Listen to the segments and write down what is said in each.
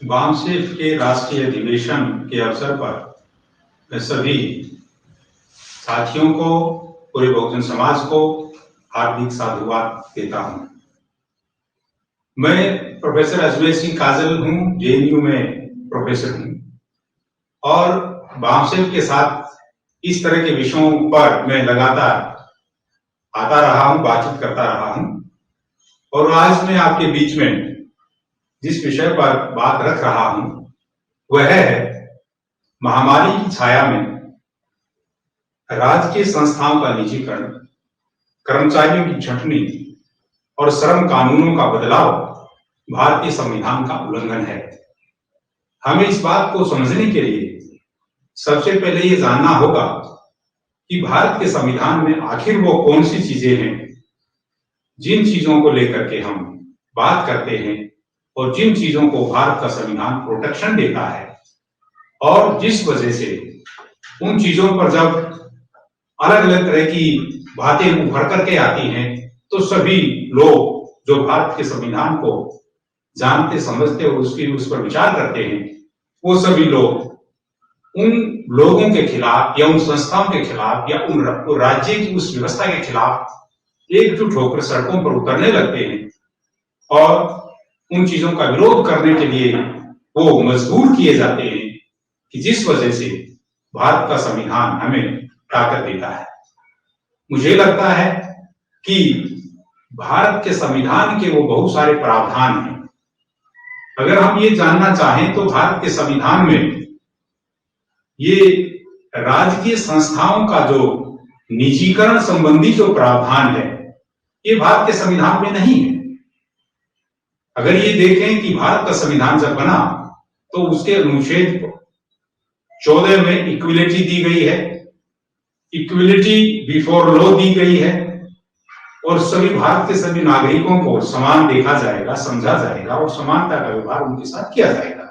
वामसेफ के राष्ट्रीय अधिवेशन के अवसर पर मैं सभी साथियों को, पूरे बहुजन समाज को हार्दिक साधुवाद देता हूं। मैं प्रोफेसर अजमेर सिंह काजल हूं, जेएनयू में प्रोफेसर हूं और वामसेफ के साथ इस तरह के विषयों पर मैं लगातार आता रहा हूं, बातचीत करता रहा हूं और आज मैं आपके बीच में जिस विषय पर बात रख रहा हूं वह है महामारी की छाया में राजकीय संस्थाओं का निजीकरण, कर्मचारियों की छंटनी और श्रम कानूनों का बदलाव भारतीय संविधान का उल्लंघन है। हमें इस बात को समझने के लिए सबसे पहले ये जानना होगा कि भारत के संविधान में आखिर वो कौन सी चीजें हैं जिन चीजों को लेकर के हम बात करते हैं और जिन चीजों को भारत का संविधान प्रोटेक्शन देता है और जिस वजह से उन चीजों पर जब अलग अलग तरह की बातें उभर करके आती हैं तो सभी लोग जो भारत के संविधान को जानते समझते और उस पर विचार करते हैं वो सभी लोग उन लोगों के खिलाफ या उन संस्थाओं के खिलाफ या उन राज्य की उस व्यवस्था के खिलाफ एकजुट होकर सड़कों पर उतरने लगते हैं और उन चीजों का विरोध करने के लिए वो मजबूर किए जाते हैं कि जिस वजह से भारत का संविधान हमें ताकत देता है। मुझे लगता है कि भारत के संविधान के वो बहुत सारे प्रावधान हैं। अगर हम ये जानना चाहें तो भारत के संविधान में ये राजकीय संस्थाओं का जो निजीकरण संबंधी जो प्रावधान है ये भारत के संविधान में नहीं है। अगर ये देखें कि भारत का संविधान जब बना तो उसके अनुच्छेद 14 में इक्विलिटी दी गई है, इक्विलिटी बिफोर लॉ दी गई है और सभी भारत के सभी नागरिकों को समान देखा जाएगा, समझा जाएगा और समानता का व्यवहार उनके साथ किया जाएगा।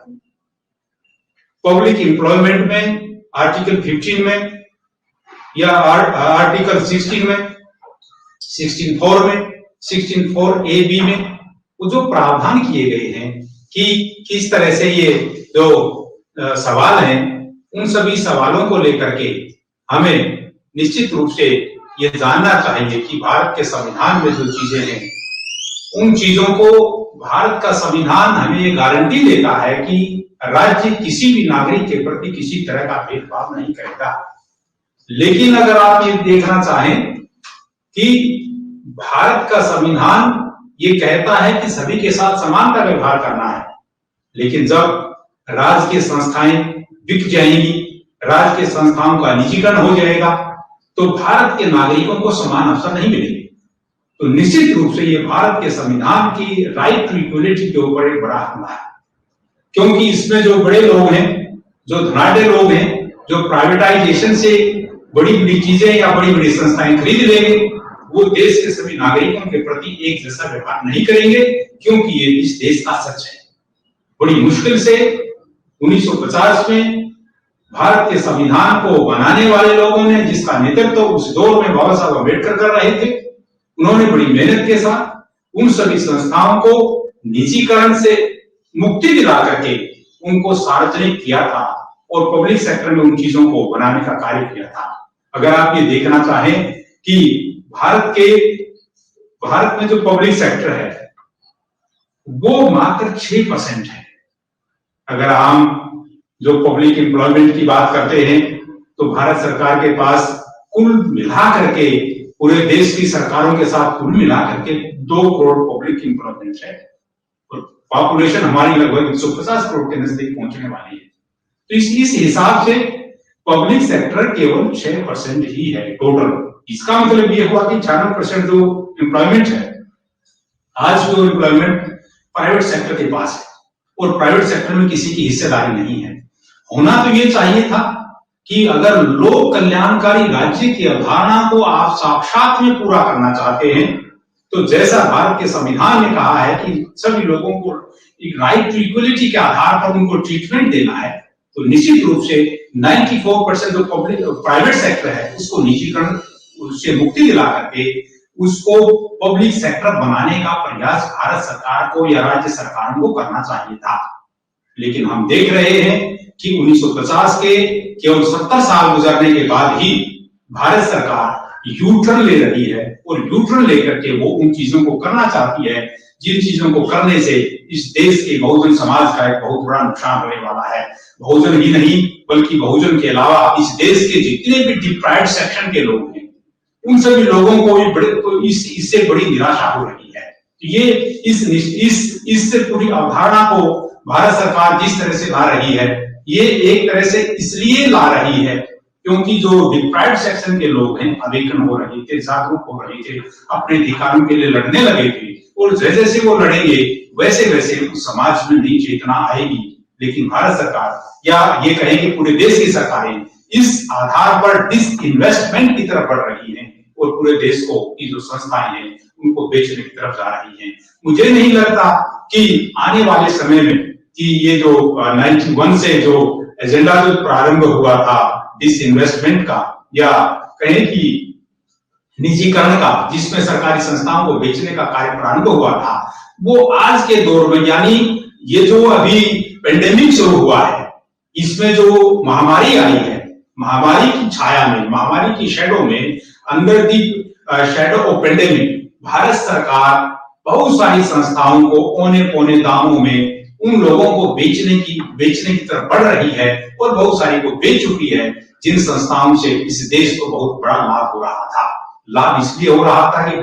पब्लिक एम्प्लॉयमेंट में आर्टिकल 15 में या आर्टिकल 16 में, 16(4) में, 16(4)(a)(b) में वो जो प्रावधान किए गए हैं कि किस तरह से ये जो सवाल हैं उन सभी सवालों को लेकर के हमें निश्चित रूप से ये जानना चाहिए कि भारत के संविधान में जो चीजें हैं उन चीजों को भारत का संविधान हमें ये गारंटी देता है कि राज्य किसी भी नागरिक के प्रति किसी तरह का भेदभाव नहीं करेगा। लेकिन अगर आप ये देखना चाहें कि भारत का संविधान ये कहता है कि सभी के साथ समान का व्यवहार करना है, लेकिन जब राज्य की संस्थाएं बिक जाएंगी, राज्य की संस्थाओं का निजीकरण हो जाएगा तो भारत के नागरिकों को समान अवसर नहीं मिलेंगे। तो निश्चित रूप से ये भारत के संविधान की राइट टू इक्वलिटी के ऊपर एक बड़ा हमला है, क्योंकि इसमें जो बड़े लोग हैं, जो धनाढ्य लोग हैं, जो प्राइवेटाइजेशन से बड़ी बड़ी चीजें या बड़ी बड़ी संस्थाएं खरीद लेंगे, वो देश के सभी नागरिकों के प्रति एक जैसा व्यवहार नहीं करेंगे, क्योंकि ये इस देश का सच है। बड़ी मुश्किल से 1950 में भारत के संविधान को बनाने वाले लोगों ने, जिसका नेतृत्व उस दौर में बाबा साहब अम्बेडकर कर रहे थे, उन्होंने बड़ी मेहनत के साथ उन सभी संस्थाओं को निजीकरण से मुक्ति दिला करके उनको सार्वजनिक किया था और पब्लिक सेक्टर में उन चीजों को बनाने का कार्य किया था। अगर आप ये देखना चाहें कि भारत में जो पब्लिक सेक्टर है वो मात्र 6% है। अगर हम जो पब्लिक एम्प्लॉयमेंट की बात करते हैं तो भारत सरकार के पास कुल मिला करके पूरे देश की सरकारों के साथ कुल मिला करके 2 करोड़ पब्लिक एम्प्लॉयमेंट है और पॉपुलेशन हमारी लगभग 150 करोड़ के नजदीक पहुंचने वाली है। तो इस हिसाब से पब्लिक सेक्टर केवल 6% ही है टोटल। इसका मतलब ये हुआ कि 96% जो एम्प्लॉयमेंट है, आज जो एम्प्लॉयमेंट प्राइवेट सेक्टर के पास है और प्राइवेट सेक्टर में किसी की हिस्सेदारी नहीं है। होना तो ये चाहिए था कि अगर लोक कल्याणकारी राज्य की अवधारणा को आप साक्षात में पूरा करना चाहते हैं तो जैसा भारत के संविधान ने कहा है कि सभी लोगों को एक राइट टू इक्वलिटी के आधार पर उनको ट्रीटमेंट देना है, तो निश्चित रूप से 94% जो पब्लिक प्राइवेट सेक्टर है उसको निजीकरण, उससे मुक्ति दिला करके उसको पब्लिक सेक्टर बनाने का प्रयास भारत सरकार को या राज्य सरकारों को करना चाहिए था। लेकिन हम देख रहे हैं कि 1950 के केवल 70 साल गुजरने के बाद ही भारत सरकार यूटर्न ले रही है और यूटर्न लेकर के वो उन चीजों को करना चाहती है जिन चीजों को करने से इस देश के बहुजन समाज का एक बहुत बड़ा नुकसान होने वाला है। बहुजन ही नहीं बल्कि बहुजन के अलावा इस देश के जितने भी डिप्राइव्ड सेक्शन के लोग हैं उन सभी लोगों को भी बड़े इससे बड़ी निराशा हो रही है। ये इस पूरी अवधारणा को भारत सरकार जिस तरह से ला रही है ये एक तरह से इसलिए ला रही है क्योंकि जो डिप्राइव्ड सेक्शन के लोग हैं अवेकन हो रहे थे, जागरूक हो रहे थे, अपने अधिकारों के लिए लड़ने लगे थे और जैसे जैसे वो लड़ेंगे वैसे वैसे समाज में नई चेतना आएगी। लेकिन भारत सरकार या ये कहेंगे पूरे देश की सरकारें इस आधार पर डिसइन्वेस्टमेंट की तरफ बढ़ रही हैं और पूरे देश को की जो संस्थाएं हैं उनको बेचने की तरफ जा रही हैं। मुझे नहीं लगता कि आने वाले समय में कि ये जो 91 से जो एजेंडा जो प्रारंभ हुआ था डिसइन्वेस्टमेंट का या कहें कि निजीकरण का, जिसमें सरकारी संस्थाओं को बेचने का कार्य प्रारंभ हुआ था, वो आज के दौर में यानी ये जो अभी पेंडेमिक शुरू हुआ है इसमें जो महामारी आई है, महामारी की छाया में, महामारी की शैडो में, under the shadow of pandemic Bharat सरकार बहुत सारी संस्थाओं को औने पौने दामों में उन लोगों को बेचने की तरफ बढ़ रही है और बहुत सारी को बेच चुकी है जिन संस्थाओं से इस देश को बहुत बड़ा लाभ हो रहा था। लाभ इसलिए हो रहा था कि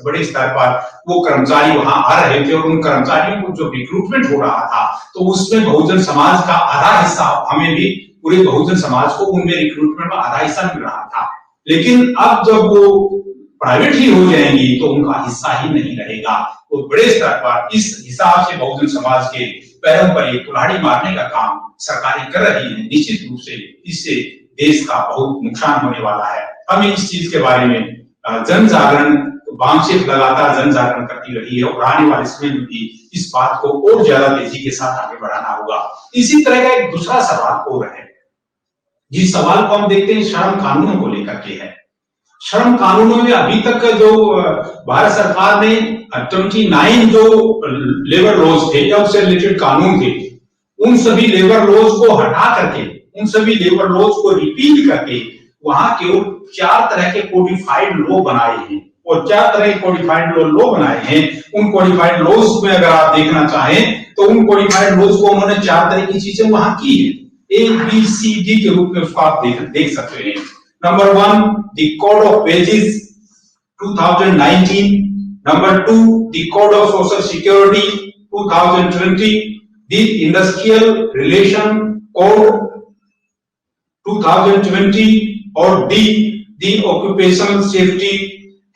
बड़े स्तर पर वो कर्मचारी वहां आ रहे थे और उन कर्मचारियों को जो रिक्रूटमेंट हो रहा था तो उसमें बहुजन समाज का आधा हिस्सा, हमें भी पूरे बहुजन समाज को उनमें रिक्रूटमेंट में आधा हिस्सा मिल रहा था। लेकिन अब जब वो प्राइवेट ही हो जाएंगी तो उनका हिस्सा ही नहीं रहेगा। तो बड़े स्तर पर इस हिसाब से बहुजन समाज के पैरों पर एक कुल्हाड़ी मारने का काम सरकारें कर रही है। निश्चित रूप से इससे देश का बहुत नुकसान होने वाला है। हम इस चीज के बारे में जन जागरण वामशिफ्ट लगातार जन जागरण करती रही है और आने वाले समय में भी इस बात को और ज्यादा तेजी के साथ आगे बढ़ाना होगा। इसी तरह का एक दूसरा सवाल और है जिस सवाल को हम देखते हैं श्रम कानूनों को लेकर के है। श्रम कानूनों में अभी तक जो भारत सरकार ने 29 जो लेबर लॉज थे या उससे रिलेटेड कानून थे उन सभी लेबर लॉज को हटा करके, उन सभी लेबर लॉज को रिपील करके वहां केवल 4 तरह के कोडिफाइड लॉ बनाए हैं और 4 तरह के कोडिफाइड लॉ बनाए हैं। उन कोडिफाइड लॉज में अगर आप देखना चाहें तो उन कोडिफाइड लॉज को उन्होंने 4 तरह की चीजें वहां की है, ABCD के रूप में उसको आप देख सकते हैं। Number 1, the Code of Wages 2019. Number 2, the Code of Social Security 2020. The Industrial Relation Code 2020 और D, the Occupational Safety,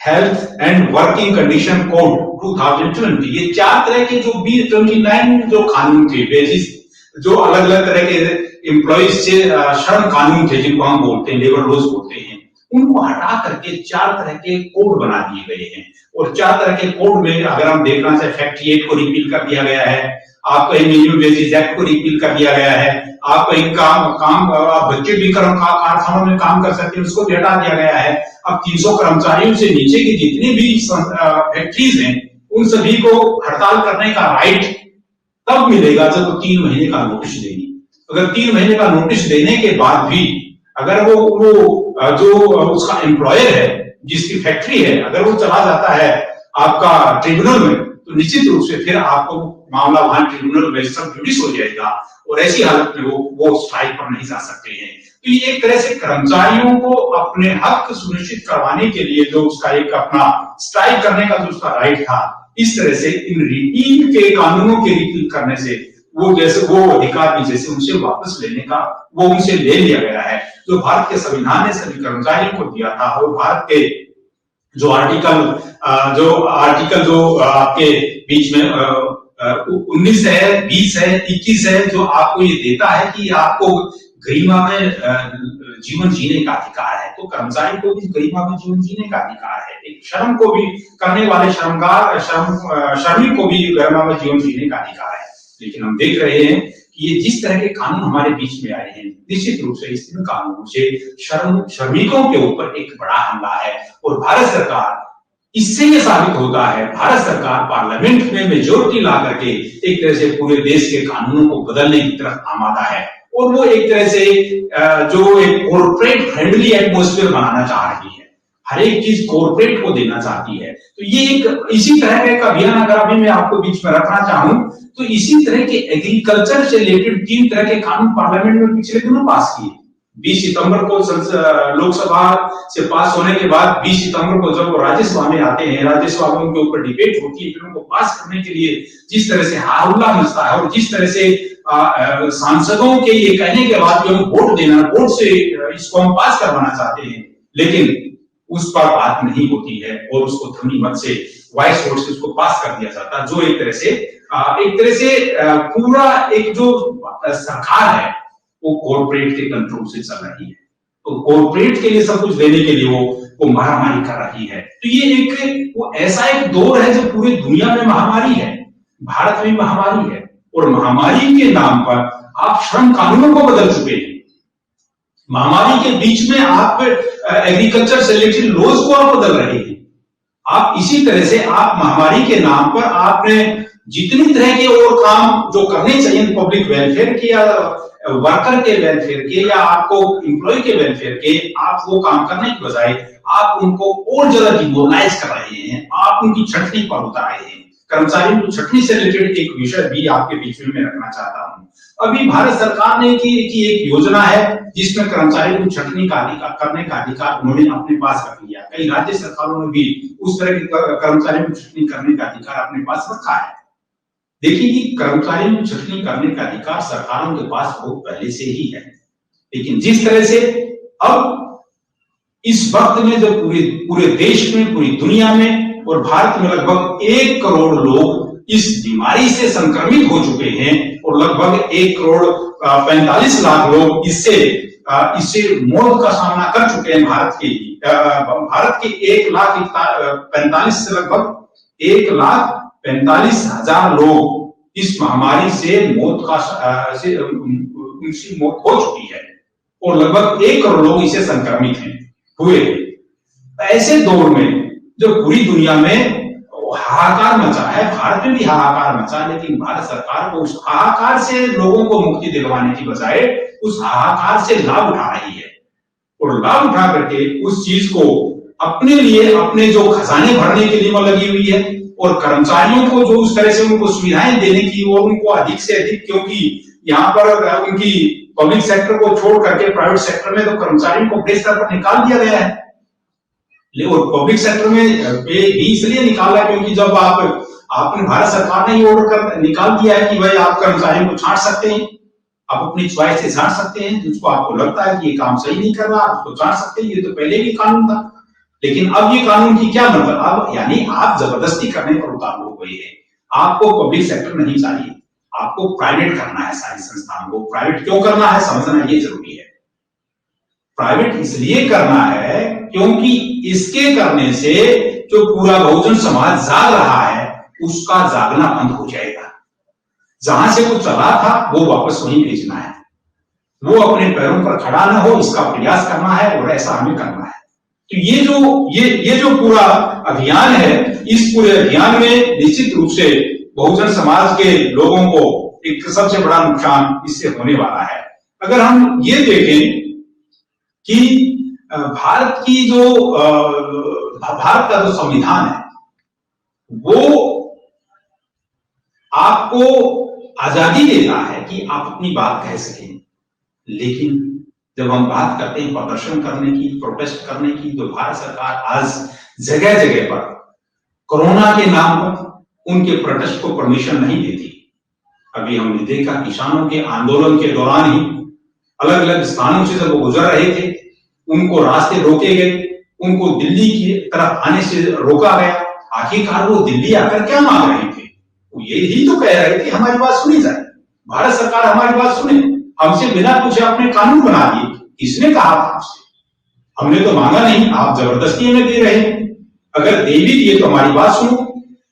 Health and Working Condition Code 2020. ये 4 तरह के जो 29 जो कानून थे, वेजेस जो अलग अलग तरह के एम्प्लॉइज से श्रम कानून थे जिनको हम बोलते हैं लेबर लॉज बोलते हैं, उनको हटा करके 4 तरह के कोड बना दिए गए हैं। और 4 तरह के कोड में अगर हम देखना चाहे फैक्ट्री एक्ट को रिपील कर दिया गया है, आपको मिनिमम वेजेस एक्ट को रिपील कर दिया गया है, आपको एक काम बच्चे भी कारखानों में काम कर सकते हैं उसको भी हटा दिया गया है। अब 300 कर्मचारियों से नीचे की जितनी भी फैक्ट्रीज हैं उन सभी को हड़ताल करने का राइट तब मिलेगा जब 3 महीने का नोटिस देंगे। अगर 3 महीने का नोटिस देने के बाद भी अगर वो जो उसका एम्प्लॉयर है जिसकी फैक्ट्री है अगर वो चला जाता है आपका ट्रिब्यूनल में तो निश्चित रूप से फिर आपको मामला वहां ट्रिब्यूनल में सब जुडिस हो जाएगा और ऐसी हालत में वो स्ट्राइक पर नहीं जा सकते हैं। तो ये एक तरह से कर्मचारियों को अपने हक सुनिश्चित करवाने के लिए जो उसका एक अपना स्ट्राइक करने का जो उसका राइट था, इस तरह से इन रिपील के कानूनों के रिपील करने से वो जैसे वो अधिकार भी जैसे उनसे वापस लेने का वो उनसे ले लिया गया है जो भारत के संविधान ने सभी कर्मचारियों को दिया था। और भारत के जो आर्टिकल जो आपके बीच में 19 है, 20 है, 21 है जो आपको ये देता है कि आपको गरिमा में जीवन जीने का अधिकार है। तो कर्मचारी को भी गरिमा में जीवन जीने का अधिकार है। एक श्रम को भी करने वाले श्रमिक को भी गरिमा में जीवन जीने का अधिकार है। लेकिन हम देख रहे हैं कि ये जिस तरह के कानून हमारे बीच में आए हैं निश्चित रूप से इस कानूनों से श्रमिकों के ऊपर एक बड़ा हमला है और भारत सरकार इससे ये साबित होता है भारत सरकार पार्लियामेंट में मेजोरिटी ला करके एक तरह से पूरे देश के कानूनों को बदलने की तरफ आमादा है और वो एक तरह से जो एक कॉर्पोरेट फ्रेंडली एटमॉस्फेयर बनाना चाह रही है, हर एक चीज कॉर्पोरेट को देना चाहती है। तो ये एक इसी तरह का एक अभियान अगर अभी मैं आपको बीच में रखना चाहूं तो इसी तरह के एग्रीकल्चर से रिलेटेड 3 तरह के कानून पार्लियामेंट में पिछले दिनों पास किए। 20 सितंबर को लोकसभा से पास होने के बाद 20 सितंबर को जब वो राज्यसभा में आते हैं, राज्यसभा में उनके ऊपर डिबेट होती है, फिर उनको पास करने के लिए जिस तरह से हाहुल्ला मचता है और जिस तरह से सांसदों के ये कहने के बाद हम वोट देना, वोट से इसको हम पास करवाना चाहते हैं, लेकिन उस पर बात नहीं होती है और उसको ध्वनि मत से वॉइस वोट से उसको पास कर दिया जाता है, जो एक तरह से पूरा एक जो सरकार है वो कॉर्पोरेट के कंट्रोल से चल रही है। तो कॉर्पोरेट के लिए सब कुछ देने के लिए वो महामारी कर रही है। तो ये एक वो ऐसा एक दौर है जो पूरी दुनिया में महामारी है, भारत में महामारी है और महामारी के नाम पर आप श्रम कानूनों को बदल चुके हैं। महामारी के बीच में आप एग्रीकल्चर से रिलेटेड लॉज को आप बदल रहे हैं। आप इसी तरह से आप महामारी के नाम पर आपने जितनी तरह के और काम जो करने चाहिए पब्लिक वेलफेयर के या वर्कर के वेलफेयर के या आपको एम्प्लॉय के वेलफेयर के, आप वो काम करने की बजाय आप उनको और ज्यादा डिमोरलाइज कर रहे हैं, आप उनकी छटनी पर उतार रहे हैं। कर्मचारियों की छटनी से रिलेटेड एक विषय भी आपके बीच में मैं रखना चाहता हूं। अभी भारत सरकार ने की एक योजना है जिसमें कर्मचारियों को छटनी का अधिकार करने का अधिकार उन्होंने अपने पास रख लिया। कई राज्य सरकारों ने भी उस तरह के कर्मचारियों को छटनी करने का अधिकार अपने पास रखा है। देखिए कि कर्मचारियों को छटनी करने का अधिकार सरकारों के पास बहुत पहले से ही है, लेकिन जिस तरह से अब इस वक्त में जब पूरे देश में, पूरी दुनिया में और भारत में लगभग 1 करोड़ लोग इस बीमारी से संक्रमित हो चुके हैं और लगभग 1 करोड़ 45 लाख लोग इससे मौत का सामना कर चुके हैं। भारत के 1,45,000 से लगभग 1,45,000 लोग इस महामारी से उनकी मौत हो चुकी है और लगभग 1 करोड़ लोग इसे संक्रमित हुए। ऐसे दौर में जो पूरी दुनिया में हाहाकार मचा है, भारत में भी हाहाकार मचा, लेकिन भारत सरकार को उस हाहाकार से लोगों को मुक्ति दिलवाने की बजाय उस हाहाकार से लाभ उठा रही है और लाभ उठा करके उस चीज को अपने लिए, अपने जो खजाने भरने के लिए वो लगी हुई है और कर्मचारियों को जो उस तरह से उनको सुविधाएं देने की और उनको अधिक से अधिक, क्योंकि यहाँ पर उनकी पब्लिक सेक्टर को छोड़ करके प्राइवेट सेक्टर में तो कर्मचारियों को बड़े स्तर पर निकाल दिया गया है। और पब्लिक सेक्टर में भी इसलिए निकाला क्योंकि जब आपने भारत सरकार ने ये ऑर्डर निकाल दिया है कि भाई आप कर्मचारियों को छांट सकते हैं, आप अपनी च्वाइस से छांट सकते हैं, जिसको आपको लगता है कि ये काम सही नहीं कर रहा आप उसको छांट सकते हैं। ये तो पहले भी कानून था, लेकिन अब ये कानून की क्या मतलब, अब यानी आप जबरदस्ती करने पर उतारू हो गए हैं। आपको पब्लिक सेक्टर नहीं चाहिए, आपको प्राइवेट करना है। सारी संस्थाओं को प्राइवेट क्यों करना है समझना ये जरूरी है। प्राइवेट इसलिए करना है क्योंकि इसके करने से जो पूरा बहुजन समाज जाग रहा है उसका जागना बंद हो जाएगा। जहां से वो चला था वो वापस वहीं भेजना है, वो अपने पैरों पर खड़ा ना हो इसका प्रयास करना है और ऐसा हमें करना है। तो ये जो पूरा अभियान है, इस पूरे अभियान में निश्चित रूप से बहुजन समाज के लोगों को एक सबसे बड़ा नुकसान इससे होने वाला है। अगर हम ये देखें कि भारत का जो संविधान है वो आपको आजादी देता है कि आप अपनी बात कह सकें, लेकिन जब हम बात करते हैं प्रदर्शन करने की, प्रोटेस्ट करने की, तो भारत सरकार आज जगह जगह पर कोरोना के नाम पर उनके प्रोटेस्ट को परमिशन नहीं देती। अभी हमने देखा किसानों के आंदोलन के दौरान ही अलग अलग स्थानों से जब वो गुजर रहे थे उनको रास्ते रोके गए, उनको दिल्ली की तरफ आने से रोका गया। आखिरकार वो दिल्ली आकर क्या मांग रहे थे, वो यही तो कह रहे थे हमारी बात सुनी जाए, भारत सरकार हमारी बात सुने। हमसे बिना पूछे आपने कानून बना दिए, किसने कहा था आपसे, हमने तो मांगा नहीं, आप जबरदस्ती हमें दे रहे हैं। अगर दे भी दिए तो हमारी बात सुनो।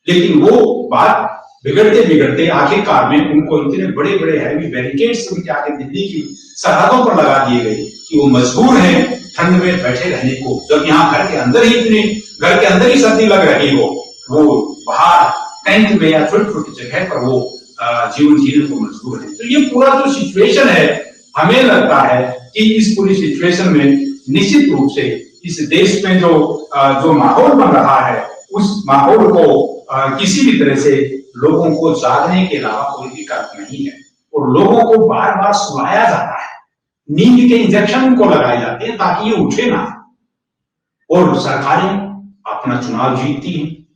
लेकिन वो बात बिगड़ते बिगड़ते आखिरकार में उनको इतने बड़े बड़े हैवी बैरिकेड्स उनके आगे दिल्ली की सरहदों पर लगा दिए गए कि वो मजबूर है ठंड में बैठे रहने को, जब यहाँ घर के अंदर ही सर्दी लग रही हो, वो बाहर टेंट में या छोटी छोटी जगह पर वो जीवन जीने को मजबूर है। तो ये पूरा जो सिचुएशन है, हमें लगता है कि इस पूरी सिचुएशन में निश्चित रूप से इस देश में जो माहौल बन रहा है, उस माहौल को किसी भी तरह से लोगों को जागने के अलावा कोई विकल्प नहीं है। और लोगों को बार बार सुलाया जाता है, नींद के इंजेक्शन उनको लगाए जाते हैं ताकि ये उठे ना। और सरकारें अपना चुनाव जीतती हैं,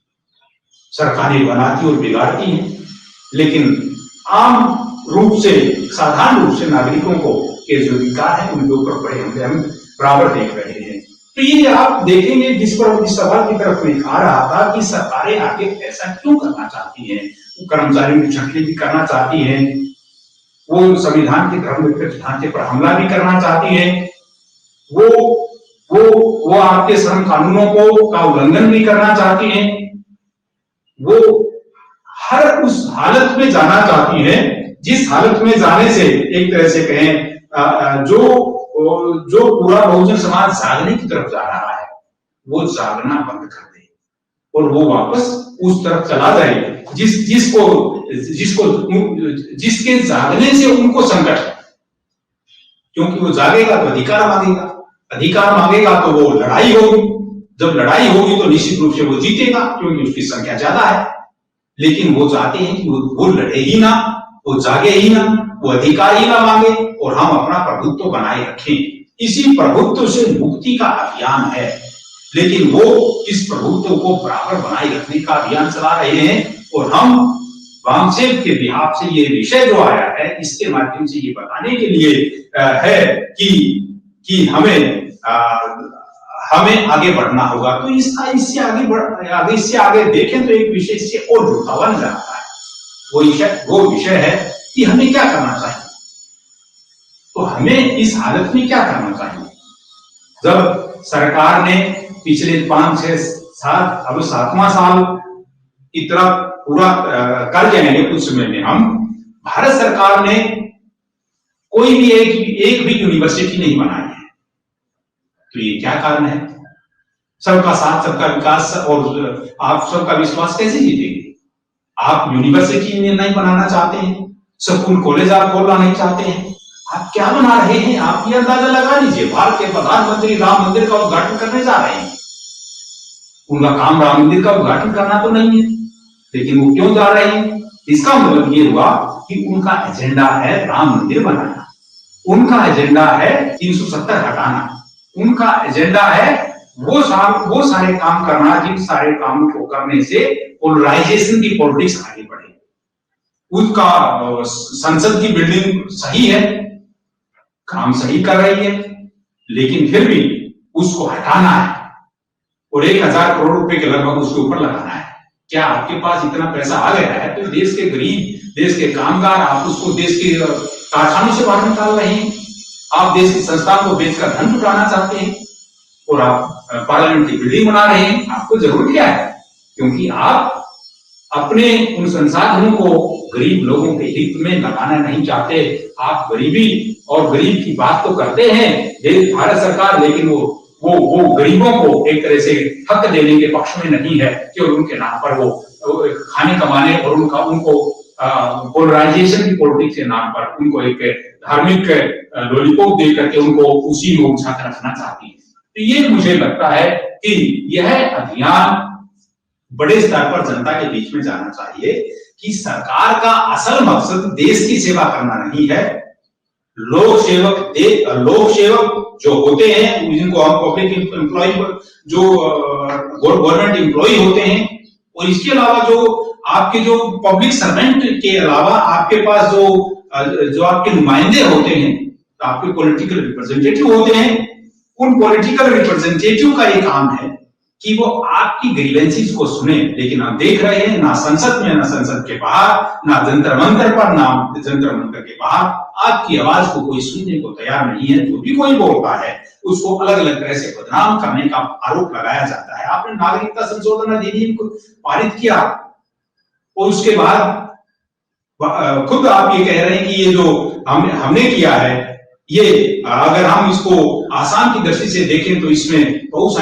सरकारें बनाती और बिगाड़ती हैं, लेकिन आम रूप से, साधारण रूप से नागरिकों को के जो अधिकार है उनके ऊपर बड़े हमले हम बराबर देख रहे हैं। तो ये आप देखेंगे जिस पर इस सवाल की तरफ मैं आ रहा था कि सरकारें आगे ऐसा क्यों करना चाहती हैं, वो कर्मचारियों की छटनी भी करना चाहती हैं, वो संविधान के धर्मनिरपेक्ष ढांचे पर हमला भी करना चाहती है, वो आपके श्रम कानूनों का उल्लंघन भी करना चाहती हैं, वो हर उस हालत में जाना चाहती है जिस हालत में जाने से एक तरह से कहें जो पूरा बहुजन समाज जागने की तरफ जा रहा है, वो जागना बंद कर दे और वो वापस उस तरफ चला जाए जिसके जागने से उनको संकट है। क्योंकि वो जागेगा तो अधिकार मांगेगा तो वो लड़ाई होगी, जब लड़ाई होगी तो निश्चित रूप से वो जीतेगा क्योंकि उसकी संख्या ज्यादा है। लेकिन वो चाहते हैं कि वो लड़े ही ना, वो जागे ही ना, वो अधिकार ही ना मांगे और हम अपना प्रभुत्व बनाए रखें। इसी प्रभुत्व से मुक्ति का अभियान है, लेकिन वो इस प्रभुत्व को बराबर बनाए रखने का अभियान चला रहे हैं। और हम वामसेव के बिहाफ से ये विषय जो आया है, इसके माध्यम से ये बताने के लिए है कि हमें आगे बढ़ना होगा। तो इससे आगे देखें तो एक विषय इससे और जुड़ा हुआ नजर आता है। वो विषय है कि हमें क्या करना चाहिए। तो हमें इस हालत में क्या करना चाहिए जब सरकार ने पिछले 5, 6, 7 अब 7वां साल की तरफ पूरा कर जाएंगे कुछ समय में हम, भारत सरकार ने कोई भी एक भी यूनिवर्सिटी नहीं बनाई है। तो ये क्या कारण है? सबका साथ सबका विकास और आप सबका विश्वास कैसे जीतेंगे? आप यूनिवर्सिटी नहीं बनाना चाहते हैं, स्कूल कॉलेज आप खोलना नहीं चाहते हैं, आप क्या बना रहे हैं? आप ये अंदाजा लगा लीजिए, भारत के प्रधानमंत्री राम मंदिर का उद्घाटन करने जा रहे हैं। उनका काम राम मंदिर का उद्घाटन करना तो नहीं है, लेकिन वो क्यों जा रहे हैं? इसका मतलब ये हुआ कि उनका एजेंडा है राम मंदिर बनाना, उनका एजेंडा है 370 हटाना, उनका एजेंडा है वो सारे काम करना जिन सारे कामों को करने से पोलराइजेशन की पॉलिटिक्स आगे बढ़े। उसका संसद की बिल्डिंग सही है, काम सही कर रही है, लेकिन फिर भी उसको हटाना है और 1000 करोड़ रुपए के लगभग उसके ऊपर लगाना है। क्या आपके पास इतना पैसा आ गया है तो देश के गरीब, देश के कामगार, आप उसको देश के कारखानों से बाहर निकाल रहे हैं, आप देश की संस्था को बेचकर धन जुटाना चाहते हैं और आप पार्लियामेंट की बिल्डिंग बना रहे हैं। आपको जरूरत क्या है? क्योंकि आप अपने उन संसाधनों को गरीब लोगों के हित में लगाना नहीं चाहते। आप गरीबी और गरीब की बात तो करते हैं भारत सरकार, लेकिन वो गरीबों को एक तरह से हक देने के पक्ष में नहीं है कि उनके नाम पर वो खाने कमाने और उनको पोलराइजेशन की पॉलिटिक्स के नाम पर उनको एक धार्मिक लॉलीपॉप दे करके उनको उसी में उलझा कर रखना चाहती है। तो ये मुझे लगता है कि यह अभियान बड़े स्तर पर जनता के बीच में जाना चाहिए कि सरकार का असल मकसद देश की सेवा करना नहीं है। लोक सेवक जो होते हैं, जिनको हम पब्लिक एम्प्लॉय, जो गवर्नमेंट एम्प्लॉय होते हैं, और इसके अलावा जो आपके जो पब्लिक सर्वेंट के अलावा आपके पास जो आपके नुमाइंदे होते हैं, आपके पॉलिटिकल रिप्रेजेंटेटिव होते हैं, उन पॉलिटिकल रिप्रेजेंटेटिव का ये काम है कि वो आपकी ग्रीवेंसीज को सुने। लेकिन हम देख रहे हैं ना संसद में, ना संसद के बाहर, ना जंतर मंतर पर, ना जंतर मंतर के बाहर आपकी आवाज को कोई सुनने को तैयार नहीं है। जो भी कोई बोलता है उसको अलग अलग तरह से बदनाम करने का आरोप लगाया जाता है। आपने नागरिकता संशोधन अधिनियम को पारित किया और उसके बाद खुद आप ये कह रहे हैं कि ये जो हमने किया है, ये अगर हम इसको आसाम की दृष्टि से देखें तो इसमें बहुत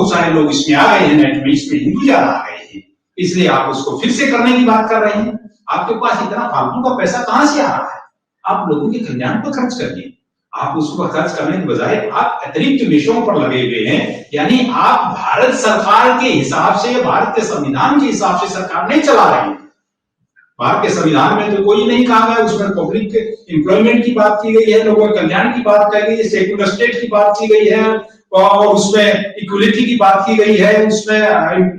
सारे लोग इसमें आ गए हैं, नेट में इसमें हिंदू ज्यादा आ गए हैं, इसलिए आप उसको फिर से करने की बात कर रहे हैं। आपके पास इतना फालतू का पैसा कहां से आ रहा है? आप लोगों के कल्याण पर खर्च करिए। आप उसको खर्च करने के बजाय आप अतिरिक्त विषयों पर लगे हुए हैं, यानी आप भारत सरकार के हिसाब से, भारत के संविधान के हिसाब से सरकार नहीं चला रहे हैं। भारत के संविधान में तो कोई नहीं कहा गया, उसमें पब्लिक एम्प्लॉयमेंट की बात की गई है, लोगों के कल्याण की बात की गई है, सेक्युलर स्टेट की बात की गई है, और उसमें इक्वलिटी की बात की गई है, उसमें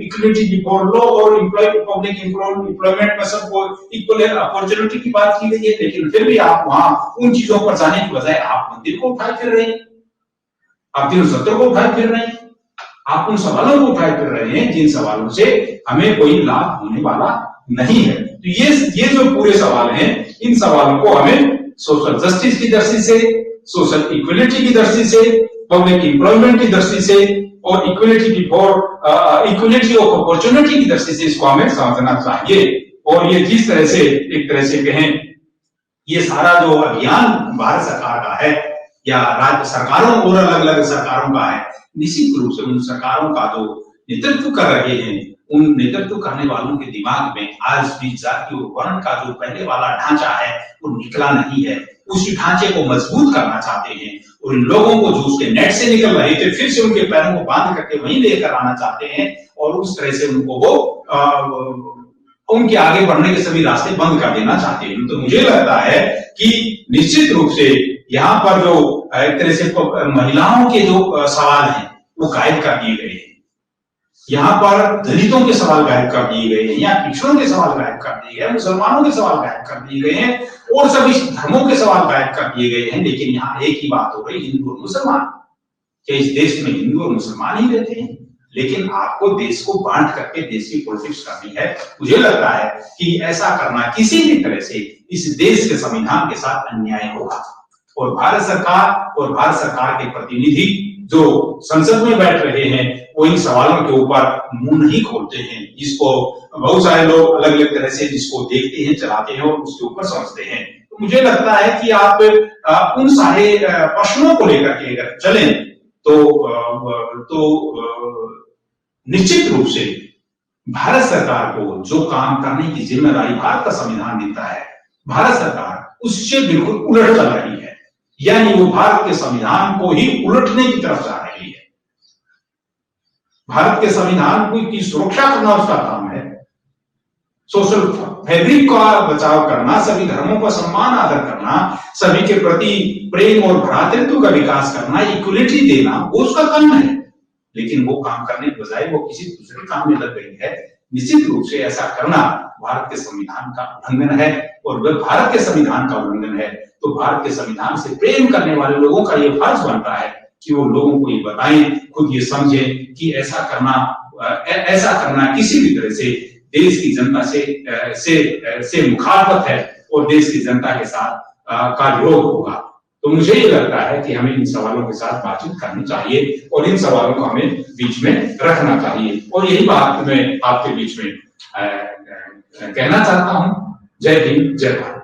इक्वलिटी बिफोर लॉ और पब्लिक एम्प्लॉयमेंट में सबको इक्वल अपॉर्चुनिटी की बात की गई है। लेकिन फिर भी आप वहां उन चीजों पर जाने की बजाय आप मंदिर को उठाए फिर रहे हैं, आप 370 को उठाए फिर रहे हैं, आप उन सवालों को उठाए फिर रहे हैं जिन सवालों से हमें कोई लाभ होने वाला नहीं है। तो ये जो पूरे सवाल हैं, इन सवालों को हमें सोशल जस्टिस की दृष्टि से, सोशल इक्वलिटी की दृष्टि से, पब्लिक एम्प्लॉयमेंट की दृष्टि से और इक्वलिटी ऑफ अपॉर्चुनिटी की दृष्टि से इसको हमें समझना चाहिए। और ये जिस तरह से, एक तरह से कहें, ये सारा जो अभियान भारत सरकार का है या राज्य सरकारों और अलग अलग सरकारों का है, निश्चित रूप से उन सरकारों का जो नेतृत्व कर रहे हैं, उन नेतृत्व करने वालों के दिमाग में आज भी जाति और वर्ण का जो पहले वाला ढांचा है वो निकला नहीं है। उसी ढांचे को मजबूत करना चाहते हैं और इन लोगों को जो उसके नेट से निकल रहे थे फिर से उनके पैरों को बांध करके वहीं लेकर आना चाहते हैं और उस तरह से उनको वो उनके आगे बढ़ने के सभी रास्ते बंद कर देना चाहते हैं। तो मुझे लगता है कि निश्चित रूप से यहाँ पर जो एक तरह से महिलाओं के जो सवाल हैं वो गायब कर दिए गए हैं, यहाँ पर दलितों के सवाल गायब कर दिए गए हैं, यहाँ पिछड़ों के सवाल गायब कर दिए गए हैं, मुसलमानों के सवाल गायब कर दिए गए हैं और सभी धर्मों के सवाल गायब कर दिए गए हैं। लेकिन यहाँ एक ही बात हो रही, हिंदू और मुसलमान। क्या इस देश में हिंदू और मुसलमान ही रहते हैं? लेकिन आपको देश को बांट करके देश की पॉलिटिक्स करनी है। मुझे लगता है कि ऐसा करना किसी भी तरह से इस देश के संविधान के साथ अन्याय होगा और भारत सरकार के प्रतिनिधि जो संसद में बैठ रहे हैं वो इन सवालों के ऊपर मुंह नहीं खोलते हैं, जिसको बहुत सारे लोग अलग अलग तरह से जिसको देखते हैं, चलाते हैं और उसके ऊपर समझते हैं। तो मुझे लगता है कि आप उन सारे प्रश्नों को लेकर के अगर चलें तो निश्चित रूप से भारत सरकार को जो काम करने की जिम्मेदारी भारत का संविधान देता है, भारत सरकार उससे बिल्कुल उलट चल रही है, यानी वो भारत के संविधान को ही उलटने की तरफ जा रही है। भारत के संविधान की सुरक्षा करना उसका काम है, सोशल फैब्रिक का बचाव करना, सभी धर्मों का सम्मान आदर करना, सभी के प्रति प्रेम और भ्रातृत्व का विकास करना, इक्वलिटी देना, वो उसका काम है। लेकिन वो काम करने के बजाय वो किसी दूसरे काम में लग गई है। निश्चित रूप से ऐसा करना भारत के संविधान का उल्लंघन है और वह भारत के संविधान का उल्लंघन है तो भारत के संविधान से प्रेम करने वाले लोगों का ये फर्ज बनता है कि वो लोगों को ये बताएं, खुद ये समझें कि ऐसा करना किसी भी तरह से देश की जनता से मुखालफत है और देश की जनता के साथ का विरोध होगा। तो मुझे ये लगता है कि हमें इन सवालों के साथ बातचीत करनी चाहिए और इन सवालों को हमें बीच में रखना चाहिए और यही बात मैं आपके बीच में कहना चाहता हूं। जय हिंद, जय भारत।